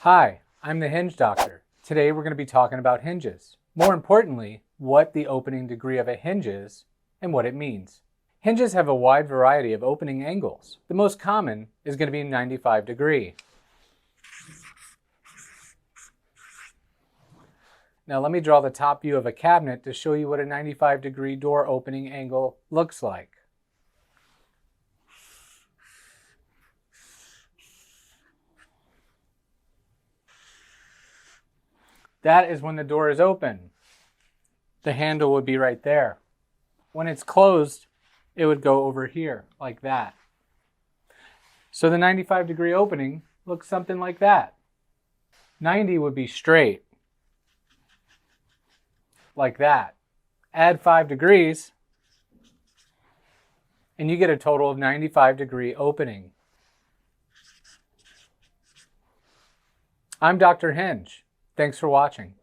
Hi, I'm the Hinge Doctor. Today we're going to be talking about hinges. More importantly, what the opening degree of a hinge is and what it means. Hinges have a wide variety of opening angles. The most common is going to be 95 degree. Now let me draw the top view of a cabinet to show you what a 95 degree door opening angle looks like. That is when the door is open. The handle would be right there. When it's closed, it would go over here, like that. So the 95 degree opening looks something like that. 90 would be straight, like that. Add 5 degrees, and you get a total of 95 degree opening. I'm Dr. Hinge. Thanks for watching.